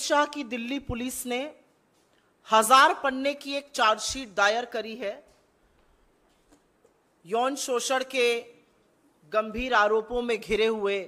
शाह की दिल्ली पुलिस ने 1000 पन्ने की एक चार्जशीट दायर करी है यौन शोषण के गंभीर आरोपों में घिरे हुए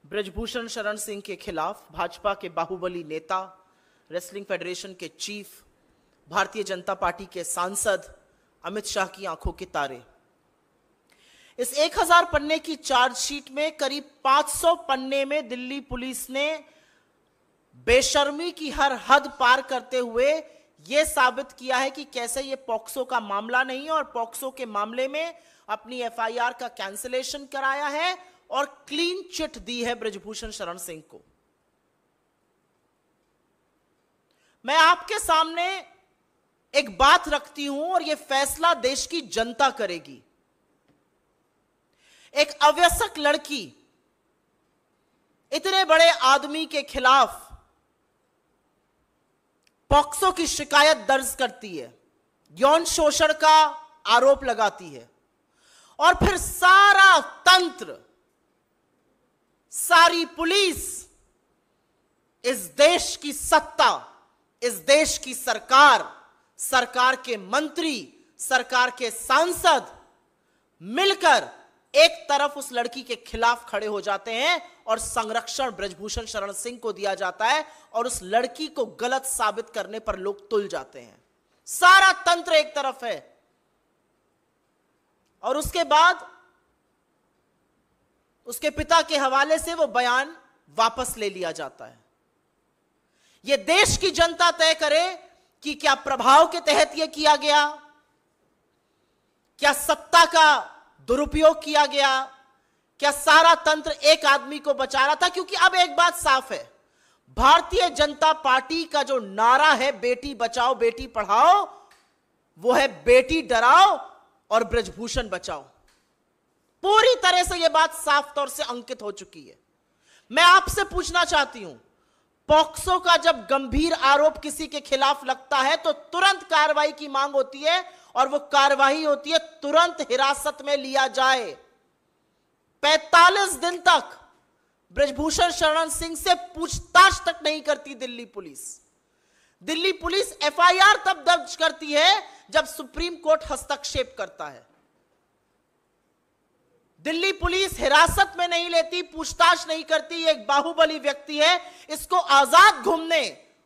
ब्रजभूषण शरण सिंह के खिलाफ। भाजपा के बाहुबली नेता, रेसलिंग फेडरेशन के चीफ, भारतीय जनता पार्टी के सांसद अमित शाह की आंखों के तारे। इस 1000 पन्ने की चार्जशीट में करीब 500 पन्ने में दिल्ली पुलिस ने बेशर्मी की हर हद पार करते हुए यह साबित किया है कि कैसे यह पॉक्सो का मामला नहीं है और पॉक्सो के मामले में अपनी एफआईआर का कैंसिलेशन कराया है और क्लीन चिट दी है ब्रजभूषण शरण सिंह को। मैं आपके सामने एक बात रखती हूं और यह फैसला देश की जनता करेगी। एक अवयस्क लड़की इतने बड़े आदमी के खिलाफ पॉक्सो की शिकायत दर्ज करती है, यौन शोषण का आरोप लगाती है और फिर सारा तंत्र, सारी पुलिस, इस देश की सत्ता, इस देश की सरकार, सरकार के मंत्री, सरकार के सांसद मिलकर एक तरफ उस लड़की के खिलाफ खड़े हो जाते हैं और संरक्षण ब्रजभूषण शरण सिंह को दिया जाता है और उस लड़की को गलत साबित करने पर लोग तुल जाते हैं। सारा तंत्र एक तरफ है और उसके बाद उसके पिता के हवाले से वो बयान वापस ले लिया जाता है। यह देश की जनता तय करे कि क्या प्रभाव के तहत यह किया गया, क्या सत्ता का दुरुपयोग किया गया, क्या सारा तंत्र एक आदमी को बचा रहा था। क्योंकि अब एक बात साफ है, भारतीय जनता पार्टी का जो नारा है बेटी बचाओ बेटी पढ़ाओ, वो है बेटी डराओ और ब्रजभूषण बचाओ। पूरी तरह से यह बात साफ तौर से अंकित हो चुकी है। मैं आपसे पूछना चाहती हूं, पॉक्सो का जब गंभीर आरोप किसी के खिलाफ लगता है तो तुरंत कार्रवाई की मांग होती है और वो कार्रवाई होती है तुरंत हिरासत में लिया जाए। 45 दिन तक ब्रजभूषण शरण सिंह से पूछताछ तक नहीं करती Delhi police. Delhi police FIR तब दर्ज करती है जब सुप्रीम कोर्ट हस्तक्षेप करता है। दिल्ली पुलिस हिरासत में नहीं लेती, पूछताछ नहीं करती। एक बाहुबली व्यक्ति है, इसको आजाद घूमने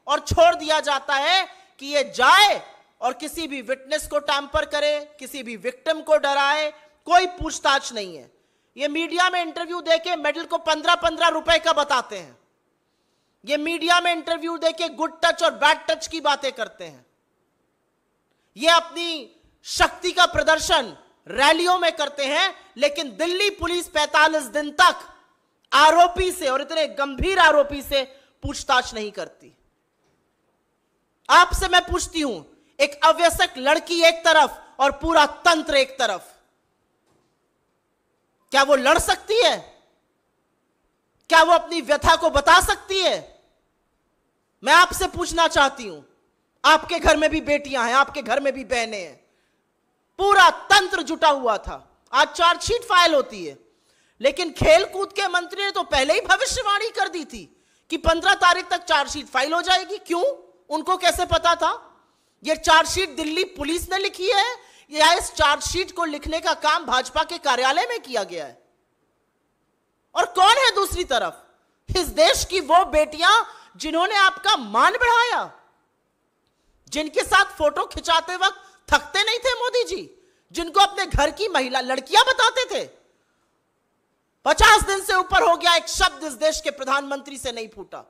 और छोड़ दिया जाता है कि ये जाए और किसी भी विटनेस को टैंपर करे, किसी भी विक्टिम को डराए। कोई पूछताछ नहीं है। ये मीडिया में इंटरव्यू देके मेडल को 15-15 रुपए का बताते हैं। ये मीडिया में इंटरव्यू देके गुड टच और बैड टच की बातें करते हैं। ये अपनी शक्ति का प्रदर्शन रैलियों में करते हैं, लेकिन दिल्ली पुलिस 45 दिन तक आरोपी से, और इतने गंभीर आरोपी से, पूछताछ नहीं करती। आपसे मैं पूछती हूं, एक अवयस्क लड़की एक तरफ और पूरा तंत्र एक तरफ, क्या वो लड़ सकती है? क्या वो अपनी व्यथा को बता सकती है? मैं आपसे पूछना चाहती हूं, आपके घर में भी बेटियां हैं, आपके घर में भी बहनें हैं, पूरा तंत्र जुटा हुआ था। आज चार्जशीट फाइल होती है, लेकिन खेलकूद के मंत्री ने तो पहले ही भविष्यवाणी कर दी थी कि 15 तारीख तक चार्जशीट फाइल हो जाएगी। क्यों? उनको कैसे पता था? यह चार्जशीट दिल्ली पुलिस ने लिखी है या इस चार्जशीट को लिखने का काम भाजपा के कार्यालय में किया गया है? और कौन है दूसरी तरफ? इस देश की वो बेटियां जिन्होंने आपका मान बढ़ाया, जिनके साथ फोटो खिंचाते वक्त थकते नहीं थे मोदी जी, जिनको अपने घर की महिला लड़कियां बताते थे। 50 दिन से ऊपर हो गया, एक शब्द इस देश के प्रधानमंत्री से नहीं फूटा।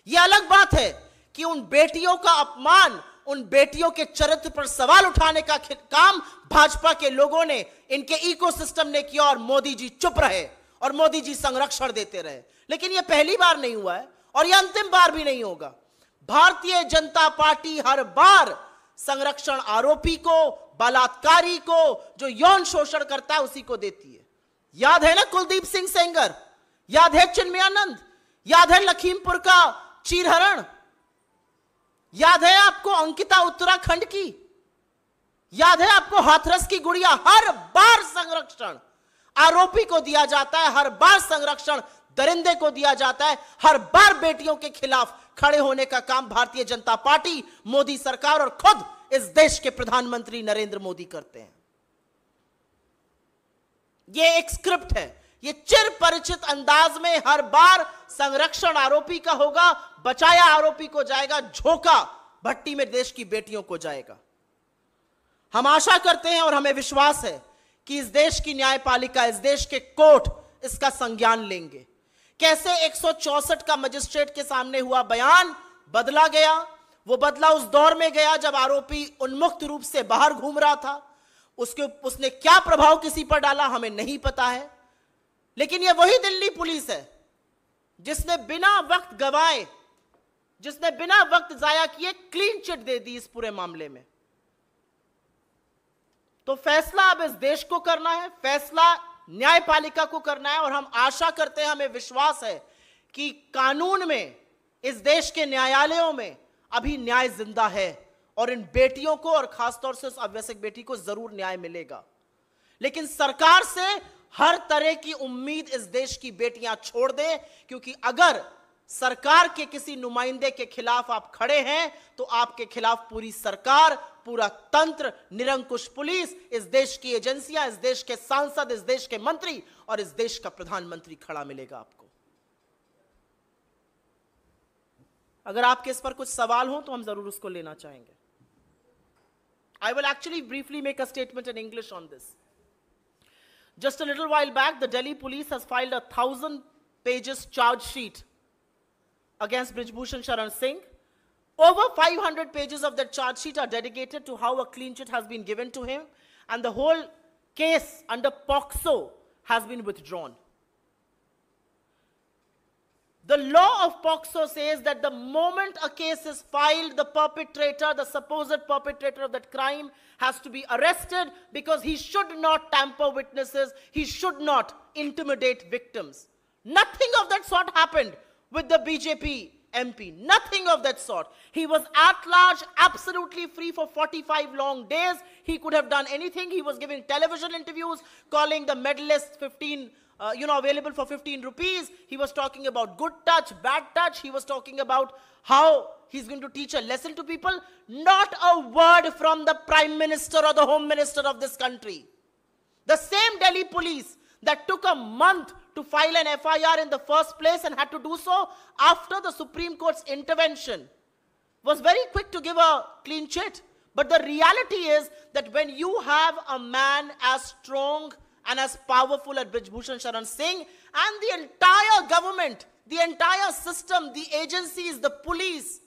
यह अलग बात है कि उन बेटियों का अपमान, उन बेटियों के चरित्र पर सवाल उठाने का काम भाजपा के लोगों ने, इनके इकोसिस्टम ने किया और मोदी जी चुप रहे और मोदी जी संरक्षण देते रहे। लेकिन यह पहली बार नहीं हुआ है और यह अंतिम बार भी नहीं होगा। भारतीय जनता पार्टी हर बार संरक्षण आरोपी को, बलात्कारी को, जो यौन शोषण करता है उसी को देती है। याद है ना कुलदीप सिंह सेंगर, याद है चिन्मयानंद, याद है लखीमपुर का चीरहरण, याद है आपको अंकिता उत्तराखंड की, याद है आपको हाथरस की गुड़िया। हर बार संरक्षण आरोपी को दिया जाता है, हर बार संरक्षण दरिंदे को दिया जाता है, हर बार बेटियों के खिलाफ खड़े होने का काम भारतीय जनता पार्टी, मोदी सरकार और खुद इस देश के प्रधानमंत्री नरेंद्र मोदी करते हैं। यह एक स्क्रिप्ट है, ये चिर परिचित अंदाज में हर बार संरक्षण आरोपी का होगा, बचाया आरोपी को जाएगा, झोंका भट्टी में देश की बेटियों को जाएगा। हम आशा करते हैं और हमें विश्वास है कि इस देश की न्यायपालिका, इस देश के कोर्ट इसका संज्ञान लेंगे। कैसे 164 का मजिस्ट्रेट के सामने हुआ बयान बदला गया, वो बदला उस दौर में गया जब आरोपी उन्मुक्त रूप से बाहर घूम रहा था। उसने क्या प्रभाव किसी पर डाला हमें नहीं पता है, लेकिन यह वही दिल्ली पुलिस है जिसने बिना वक्त गवाए, जिसने बिना वक्त जाया किए क्लीन चिट दे दी इस पूरे मामले में। तो फैसला अब इस देश को करना है, फैसला न्यायपालिका को करना है और हम आशा करते हैं, हमें विश्वास है कि कानून में, इस देश के न्यायालयों में अभी न्याय जिंदा है और इन बेटियों को और खासतौर से उस अवैसक बेटी को जरूर न्याय मिलेगा। लेकिन सरकार से हर तरह की उम्मीद इस देश की बेटियां छोड़ दें, क्योंकि अगर सरकार के किसी नुमाइंदे के खिलाफ आप खड़े हैं तो आपके खिलाफ पूरी सरकार, पूरा तंत्र, निरंकुश पुलिस, इस देश की एजेंसियां, इस देश के सांसद, इस देश के मंत्री और इस देश का प्रधानमंत्री खड़ा मिलेगा आपको। अगर आपके इस पर कुछ सवाल हो तो हम जरूर उसको लेना चाहेंगे। I will actually briefly make a statement in English on this. Just a little while back, the Delhi police has filed a 1,000 pages charge sheet against Brijbhushan Sharan Singh. Over 500 pages of that charge sheet are dedicated to how a clean chit has been given to him, and the whole case under POCSO has been withdrawn. The law of POCSO says that the moment a case is filed, the perpetrator, the supposed perpetrator of that crime, has to be arrested because he should not tamper witnesses, he should not intimidate victims. Nothing of that sort happened with the BJP MP. Nothing of that sort. He was at large, absolutely free for 45 long days. He could have done anything. He was giving television interviews, calling the medalists available for 15 rupees. He was talking about good touch, bad touch. He was talking about how he's going to teach a lesson to people. Not a word from the Prime Minister or the Home Minister of this country. The same Delhi police that took a month to file an FIR in the first place and had to do so after the Supreme Court's intervention was very quick to give a clean chit. But the reality is that when you have a man as strong and as powerful as Brijbhushan Sharan Singh and the entire government, the entire system, the agencies, the police,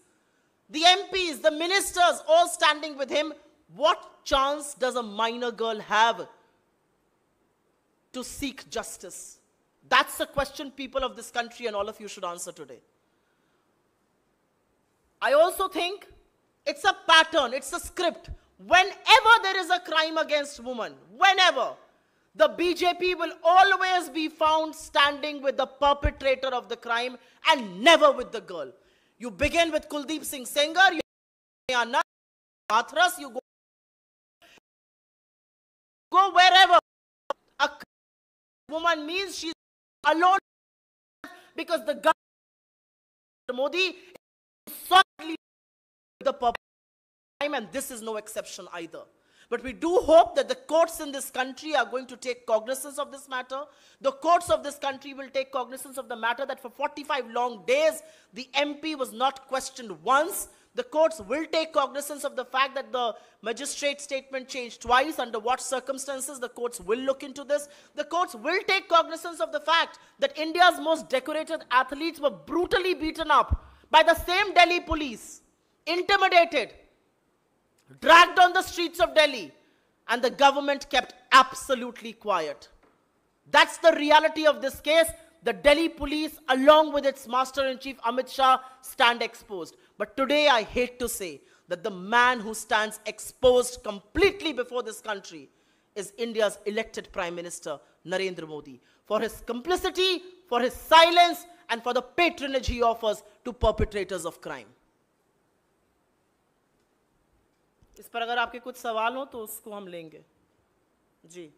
the MPs, the ministers all standing with him, what chance does a minor girl have to seek justice? That's a question people of this country and all of you should answer today. I also think it's a pattern, it's a script. Whenever there is a crime against women, whenever, the BJP will always be found standing with the perpetrator of the crime and never with the girl. You begin with Kuldeep Singh Sengar, you Hathras, you go wherever. A woman means she's alone because the government, Modi, is solidly the perpetrator of the crime, and this is no exception either. But we do hope that the courts in this country are going to take cognizance of this matter. The courts of this country will take cognizance of the matter that for 45 long days, the MP was not questioned once. The courts will take cognizance of the fact that the magistrate statement changed twice. Under what circumstances, the courts will look into this. The courts will take cognizance of the fact that India's most decorated athletes were brutally beaten up by the same Delhi police, intimidated, dragged on the streets of Delhi, and the government kept absolutely quiet. That's the reality of this case. The Delhi police, along with its Master-in-Chief Amit Shah, stand exposed. But today I hate to say that the man who stands exposed completely before this country is India's elected Prime Minister, Narendra Modi, for his complicity, for his silence, and for the patronage he offers to perpetrators of crime. इस पर अगर आपके कुछ सवाल हो तो उसको हम लेंगे। जी।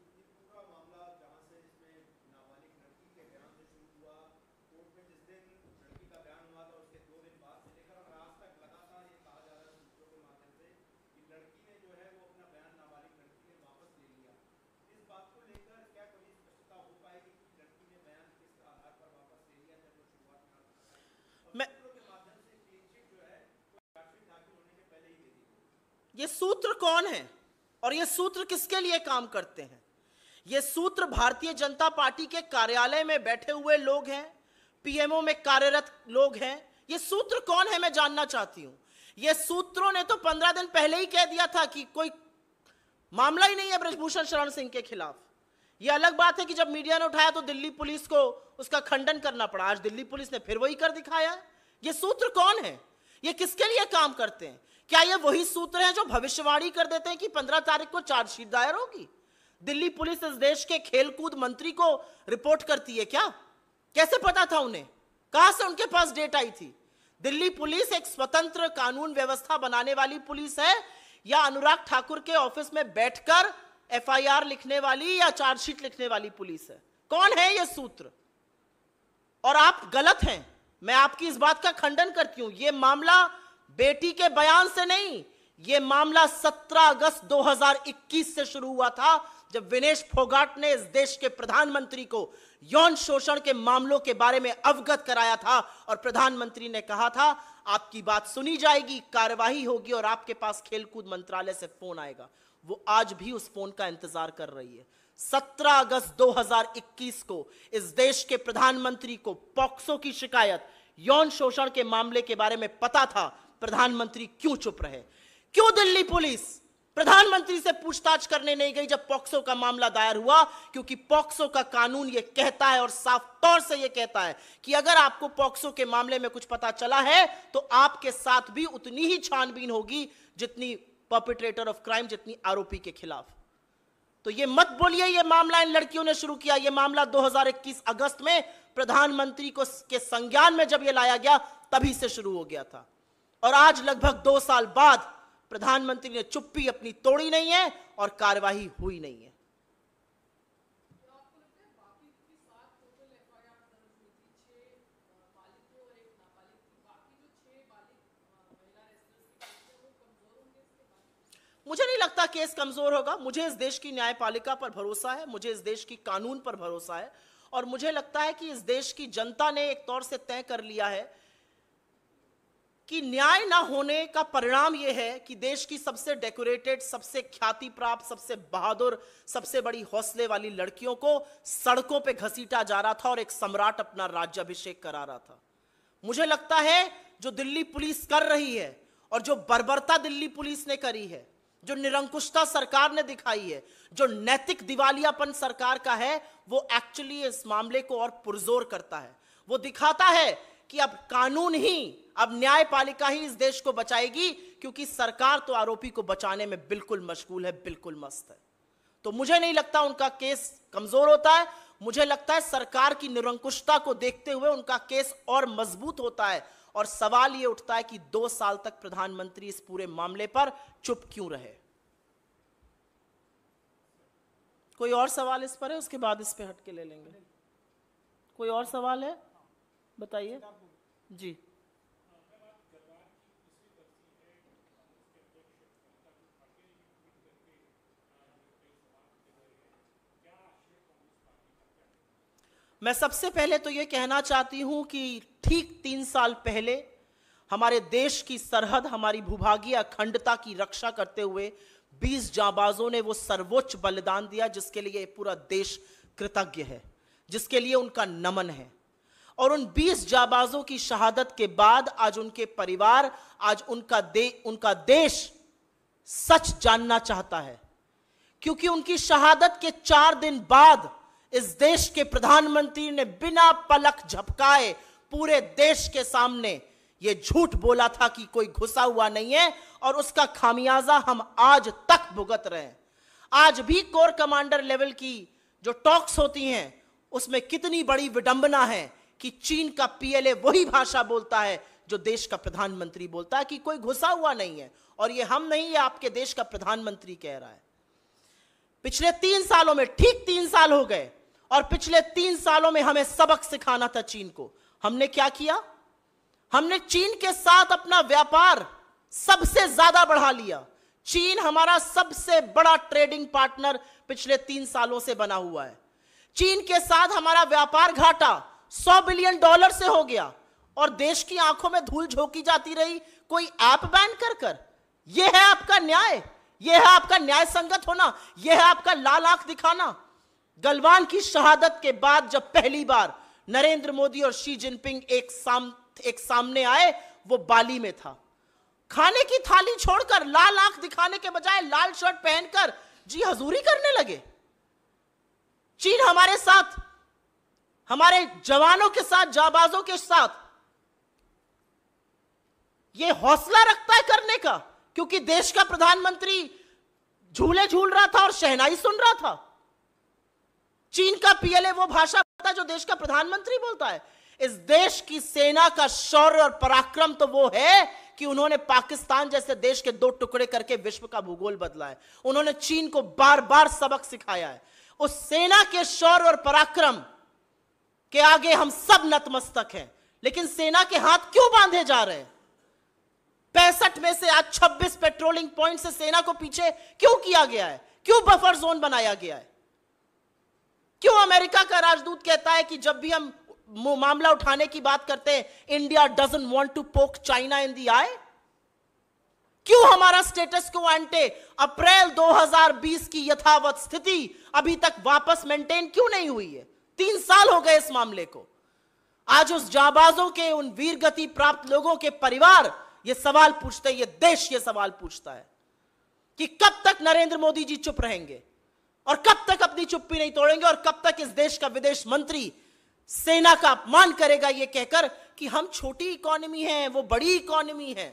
ये सूत्र कौन है और ये सूत्र किसके लिए काम करते हैं? ये सूत्र भारतीय जनता पार्टी के कार्यालय में बैठे हुए लोग हैं, पीएमओ में कार्यरत लोग हैं। ये सूत्र कौन है मैं जानना चाहती हूं। ये सूत्रों ने तो 15 दिन पहले ही कह दिया था कि कोई मामला ही नहीं है ब्रजभूषण शरण सिंह के खिलाफ। यह अलग बात है कि जब मीडिया ने उठाया तो दिल्ली पुलिस को उसका खंडन करना पड़ा। आज दिल्ली पुलिस ने फिर वही कर दिखाया। ये सूत्र कौन है? ये किसके लिए काम करते हैं? क्या ये वही सूत्र हैं जो भविष्यवाणी कर देते हैं कि 15 तारीख को चार्जशीट दायर होगी? दिल्ली पुलिस इस देश के खेलकूद मंत्री को रिपोर्ट करती है क्या? कैसे पता था उन्हें? कहां से उनके पास डेट आई थी? दिल्ली पुलिस एक स्वतंत्र कानून व्यवस्था बनाने वाली पुलिस है या अनुराग ठाकुर के ऑफिस में बैठकर एफआईआर लिखने वाली या चार्जशीट लिखने वाली पुलिस है? कौन है ये सूत्र? और आप गलत हैं, मैं आपकी इस बात का खंडन करती हूं। यह मामला बेटी के बयान से नहीं, यह मामला 17 अगस्त 2021 से शुरू हुआ था, जब विनेश फोगाट ने इस देश के प्रधानमंत्री को यौन शोषण के मामलों के बारे में अवगत कराया था और प्रधानमंत्री ने कहा था आपकी बात सुनी जाएगी, कार्यवाही होगी और आपके पास खेलकूद मंत्रालय से फोन आएगा। वो आज भी उस फोन का इंतजार कर रही है। 17 अगस्त 2021 को इस देश के प्रधानमंत्री को पॉक्सो की शिकायत, यौन शोषण के मामले के बारे में पता था। प्रधानमंत्री क्यों चुप रहे? क्यों दिल्ली पुलिस प्रधानमंत्री से पूछताछ करने नहीं गई जब पॉक्सो का मामला दायर हुआ? क्योंकि पॉक्सो का कानून यह कहता है और साफ तौर से यह कहता है कि अगर आपको पॉक्सो के मामले में कुछ पता चला है तो आपके साथ भी उतनी ही छानबीन होगी जितनी परपेट्रेटर ऑफ क्राइम, जितनी आरोपी के खिलाफ। तो ये मत बोलिए ये मामला इन लड़कियों ने शुरू किया। ये मामला 2021 अगस्त में प्रधानमंत्री को के संज्ञान में जब ये लाया गया तभी से शुरू हो गया था। और आज लगभग 2 साल बाद प्रधानमंत्री ने चुप्पी अपनी तोड़ी नहीं है और कार्यवाही हुई नहीं है। मुझे नहीं लगता केस कमजोर होगा। मुझे इस देश की न्यायपालिका पर भरोसा है, मुझे इस देश की कानून पर भरोसा है और मुझे लगता है कि इस देश की जनता ने एक तौर से तय कर लिया है कि न्याय ना होने का परिणाम यह है कि देश की सबसे डेकोरेटेड, सबसे ख्याति प्राप्त, सबसे बहादुर, सबसे बड़ी हौसले वाली लड़कियों को सड़कों पे घसीटा जा रहा था और एक सम्राट अपना राज्याभिषेक करा रहा था। मुझे लगता है जो दिल्ली पुलिस कर रही है और जो बर्बरता दिल्ली पुलिस ने करी है, जो निरंकुशता सरकार ने दिखाई है, जो नैतिक दिवालियापन सरकार का है, वो एक्चुअली इस मामले को और पुरजोर करता है। वो दिखाता है कि अब कानून ही, अब न्यायपालिका ही इस देश को बचाएगी, क्योंकि सरकार तो आरोपी को बचाने में बिल्कुल मशगूल है, बिल्कुल मस्त है। तो मुझे नहीं लगता उनका केस कमजोर होता है। मुझे लगता है सरकार की निरंकुशता को देखते हुए उनका केस और मजबूत होता है। और सवाल यह उठता है कि 2 साल तक प्रधानमंत्री इस पूरे मामले पर चुप क्यों रहे? कोई और सवाल इस पर है? उसके बाद इस पे हटके ले लेंगे। कोई और सवाल है? बताइए जी। मैं सबसे पहले तो यह कहना चाहती हूं कि ठीक 3 साल पहले हमारे देश की सरहद, हमारी भूभागीय अखंडता की रक्षा करते हुए 20 जांबाजों ने वो सर्वोच्च बलिदान दिया जिसके लिए पूरा देश कृतज्ञ है, जिसके लिए उनका नमन है। और उन 20 जांबाजों की शहादत के बाद आज उनके परिवार, आज उनका देश सच जानना चाहता है, क्योंकि उनकी शहादत के 4 दिन बाद इस देश के प्रधानमंत्री ने बिना पलक झपकाए पूरे देश के सामने यह झूठ बोला था कि कोई घुसा हुआ नहीं है, और उसका खामियाजा हम आज तक भुगत रहे हैं। आज भी कोर कमांडर लेवल की जो टॉक्स होती हैं उसमें कितनी बड़ी विडंबना है कि चीन का पीएलए वही भाषा बोलता है जो देश का प्रधानमंत्री बोलता है कि कोई घुसा हुआ नहीं है। और ये हम नहीं, ये आपके देश का प्रधानमंत्री कह रहा है। पिछले 3 सालों में, ठीक 3 साल हो गए, और पिछले 3 सालों में हमें सबक सिखाना था चीन को। हमने क्या किया? हमने चीन के साथ अपना व्यापार सबसे ज्यादा बढ़ा लिया। चीन हमारा सबसे बड़ा ट्रेडिंग पार्टनर पिछले 3 सालों से बना हुआ है। चीन के साथ हमारा व्यापार घाटा $100 बिलियन से हो गया, और देश की आंखों में धूल झोंकी जाती रही कोई ऐप बैन कर कर। यह है आपका न्याय, यह है आपका न्याय संगत होना, यह है आपका लाल आंख दिखाना। गलवान की शहादत के बाद जब पहली बार नरेंद्र मोदी और शी जिनपिंग एक सामने आए, वो बाली में था। खाने की थाली छोड़कर लाल आंख दिखाने के बजाय लाल शर्ट पहनकर जी हजूरी करने लगे। चीन हमारे साथ, हमारे जवानों के साथ, जाबाजों के साथ यह हौसला रखता है करने का, क्योंकि देश का प्रधानमंत्री झूले झूल रहा था और शहनाई सुन रहा था। चीन का पीएलए वो भाषा बोलता है जो देश का प्रधानमंत्री बोलता है। इस देश की सेना का शौर्य और पराक्रम तो वो है कि उन्होंने पाकिस्तान जैसे देश के 2 टुकड़े करके विश्व का भूगोल बदला है। उन्होंने चीन को बार बार सबक सिखाया है। उस सेना के शौर्य और पराक्रम के आगे हम सब नतमस्तक हैं। लेकिन सेना के हाथ क्यों बांधे जा रहे हैं? 65 में से आज 26 पेट्रोलिंग पॉइंट से सेना को पीछे क्यों किया गया है? क्यों बफर जोन बनाया गया है? क्यों अमेरिका का राजदूत कहता है कि जब भी हम मामला उठाने की बात करते हैं, India doesn't want to poke China in the eye? क्यों हमारा स्टेटस को एंटे अप्रैल 2020 की यथावत स्थिति अभी तक वापस मेंटेन क्यों नहीं हुई है? 3 साल हो गए इस मामले को। आज उस जाबाजों के, उन वीर गति प्राप्त लोगों के परिवार ये सवाल पूछते हैं, ये देश ये सवाल पूछता है कि कब तक नरेंद्र मोदी जी चुप रहेंगे और कब तक अपनी चुप्पी नहीं तोड़ेंगे और कब तक इस देश का विदेश मंत्री सेना का अपमान करेगा ये कहकर कि हम छोटी इकोनॉमी हैं, वो बड़ी इकोनॉमी है।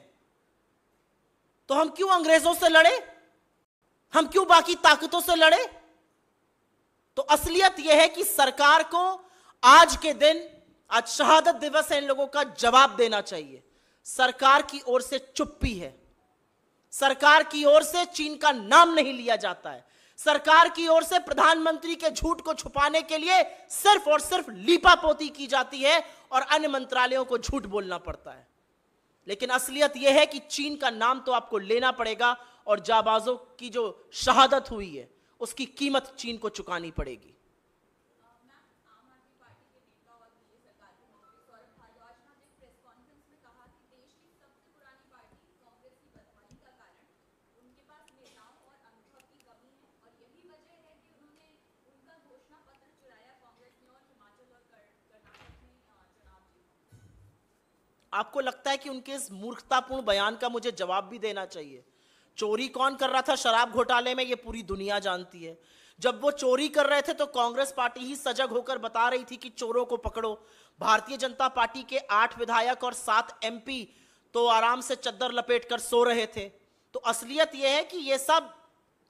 तो हम क्यों अंग्रेजों से लड़े? हम क्यों बाकी ताकतों से लड़े? तो असलियत यह है कि सरकार को आज के दिन, आज शहादत दिवस है, इन लोगों का जवाब देना चाहिए। सरकार की ओर से चुप्पी है, सरकार की ओर से चीन का नाम नहीं लिया जाता है, सरकार की ओर से प्रधानमंत्री के झूठ को छुपाने के लिए सिर्फ और सिर्फ लीपापोती की जाती है और अन्य मंत्रालयों को झूठ बोलना पड़ता है। लेकिन असलियत यह है कि चीन का नाम तो आपको लेना पड़ेगा और जाबाजों की जो शहादत हुई है उसकी कीमत चीन को चुकानी पड़ेगी। आपको लगता है कि उनके इस मूर्खतापूर्ण बयान का मुझे जवाब भी देना चाहिए? चोरी कौन कर रहा था शराब घोटाले में, ये पूरी दुनिया जानती है। जब वो चोरी कर रहे थे तो कांग्रेस पार्टी ही सजग होकर बता रही थी कि चोरों को पकड़ो। भारतीय जनता पार्टी के 8 विधायक और 7 एमपी तो आराम से चद्दर लपेट कर सो रहे थे। तो असलियत यह है कि ये सब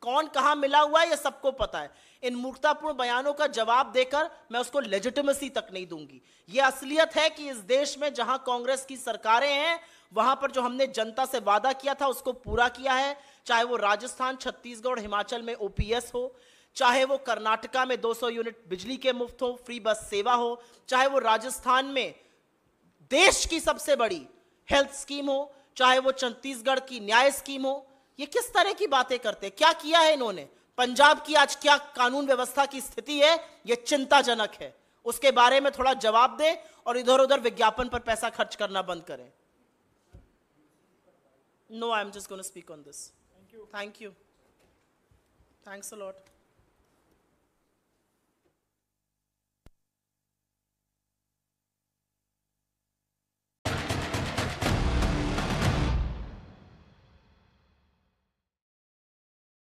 कौन कहां मिला हुआ है ये सबको पता है। इन मूर्खतापूर्ण बयानों का जवाब देकर मैं उसको लेजिटिमेसी तक नहीं दूंगी। यह असलियत है कि इस देश में जहां कांग्रेस की सरकारें हैं वहां पर जो हमने जनता से वादा किया था उसको पूरा किया है। चाहे वो राजस्थान, छत्तीसगढ़, हिमाचल में ओपीएस हो, चाहे वो कर्नाटका में 200 यूनिट बिजली के मुफ्त हो, फ्री बस सेवा हो, चाहे वो राजस्थान में देश की सबसे बड़ी हेल्थ स्कीम हो, चाहे वो छत्तीसगढ़ की न्याय स्कीम हो। ये किस तरह की बातें करते हैं? क्या किया है इन्होंने? पंजाब की आज क्या कानून व्यवस्था की स्थिति है ये चिंताजनक है। उसके बारे में थोड़ा जवाब दें और इधर उधर विज्ञापन पर पैसा खर्च करना बंद करें। No, I am just going to speak on this. Thank you. Thanks a lot.